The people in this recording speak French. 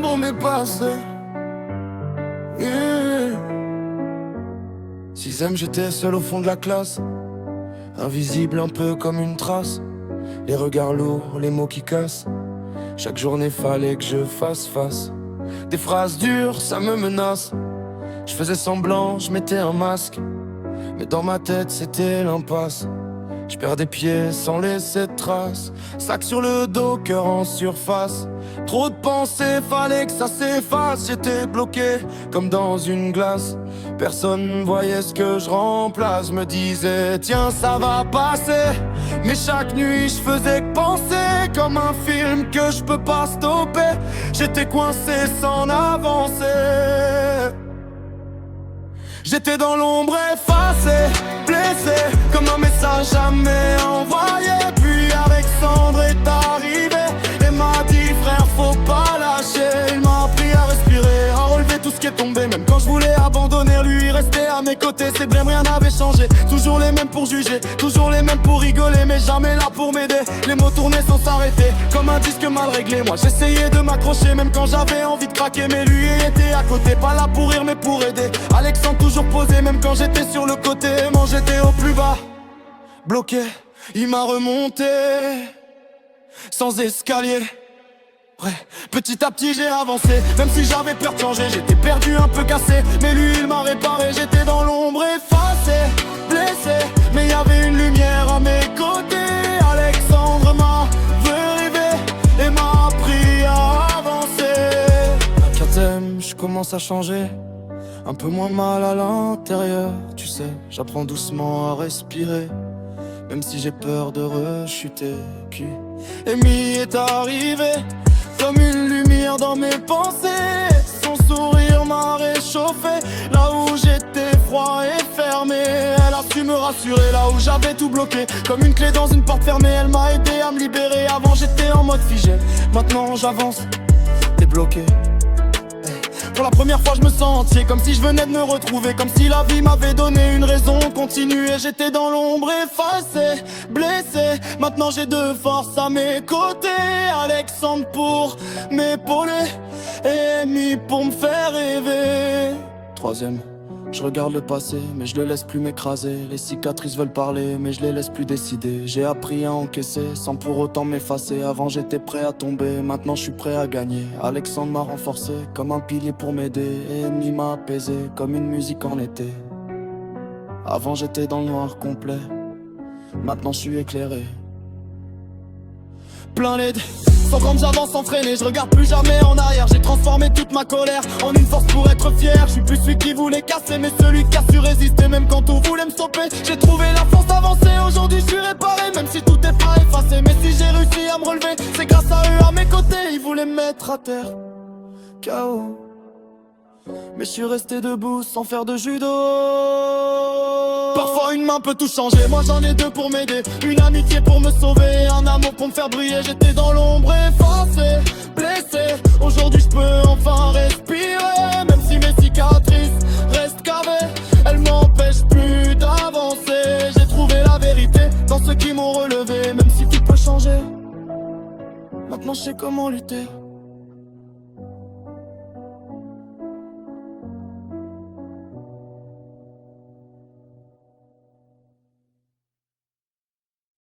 bon m'est passé. Yeah. Sixième, j'étais seul au fond de la classe, invisible un peu comme une trace. Les regards lourds, les mots qui cassent. Chaque journée fallait que je fasse face. Des phrases dures, ça me menace. Je faisais semblant, je mettais un masque, mais dans ma tête c'était l'impasse. Je perds des pieds sans laisser de traces. Sac sur le dos, cœur en surface. Trop de pensées, fallait que ça s'efface. J'étais bloqué comme dans une glace. Personne ne voyait ce que je remplace. Me disais tiens ça va passer. Mais chaque nuit je faisais que penser, comme un film que je peux pas stopper. J'étais coincé sans avancer. J'étais dans l'ombre effacée, blessé, comme un message jamais envoyé. Puis Alexandre est arrivé et m'a dit frère faut pas lâcher. Il m'a appris à respirer, à relever tout ce qui est tombé. Même quand je voulais abandonner, lui restait à mes côtés. C'est vrai, rien n'avait changé, toujours les mêmes pour juger, toujours les mêmes pour rigoler, mais jamais là pour m'aider. Les mots tournaient sans s'arrêter, comme un disque mal réglé. Moi j'essayais de m'accrocher, même quand j'avais envie de craquer. Mais lui était à côté, pas là pour rire mais pour aider. Alexandre toujours posé, même quand j'étais sur le côté. Moi j'étais au plus bas, bloqué, il m'a remonté sans escalier. Ouais, petit à petit j'ai avancé, même si j'avais peur de changer. J'étais perdu, un peu cassé, mais lui il m'a réparé. J'étais dans l'ombre effacé, blessé, mais y avait une lumière à mes côtés. Alexandre m'a vu rêver et m'a appris à avancer. À quatrième, je commence à changer, un peu moins mal à l'intérieur. Tu sais, j'apprends doucement à respirer, même si j'ai peur de rechuter. Puis Amy est arrivé comme une lumière dans mes pensées. Son sourire m'a réchauffé, là où j'étais froid et fermé. Elle a su me rassurer, là où j'avais tout bloqué, comme une clé dans une porte fermée. Elle m'a aidé à me libérer, avant j'étais en mode figé. Maintenant j'avance, débloqué. Pour la première fois je me sens entier, comme si je venais de me retrouver, comme si la vie m'avait donné une raison de continuer. J'étais dans l'ombre effacé, blessé, maintenant j'ai de force à mes côtés. Alexandre pour m'épauler et Amy pour me faire rêver. Troisième, je regarde le passé, mais je le laisse plus m'écraser. Les cicatrices veulent parler, mais je les laisse plus décider. J'ai appris à encaisser, sans pour autant m'effacer. Avant j'étais prêt à tomber, maintenant je suis prêt à gagner. Alexandre m'a renforcé, comme un pilier pour m'aider. Et Amy m'a apaisé, comme une musique en été. Avant j'étais dans le noir complet, maintenant je suis éclairé. Plein LED, sans quand j'avance sans freiner, je regarde plus jamais en arrière. J'ai transformé toute ma colère en une force pour être fier. Je suis plus celui qui voulait casser, mais celui qui a su résister. Même quand tout voulait me stopper, j'ai trouvé la force d'avancer. Aujourd'hui je suis réparé, même si tout est pas effacé. Mais si j'ai réussi à me relever, c'est grâce à eux à mes côtés. Ils voulaient me mettre à terre, KO, mais je suis resté debout sans faire de judo. Parfois une main peut tout changer, moi j'en ai deux pour m'aider. Une amitié pour me sauver, un amour pour me faire briller. J'étais dans l'ombre effacé, blessé. Aujourd'hui je peux enfin respirer, même si mes cicatrices restent cavées. Elles m'empêchent plus d'avancer. J'ai trouvé la vérité dans ceux qui m'ont relevé. Même si tout peut changer, maintenant je sais comment lutter.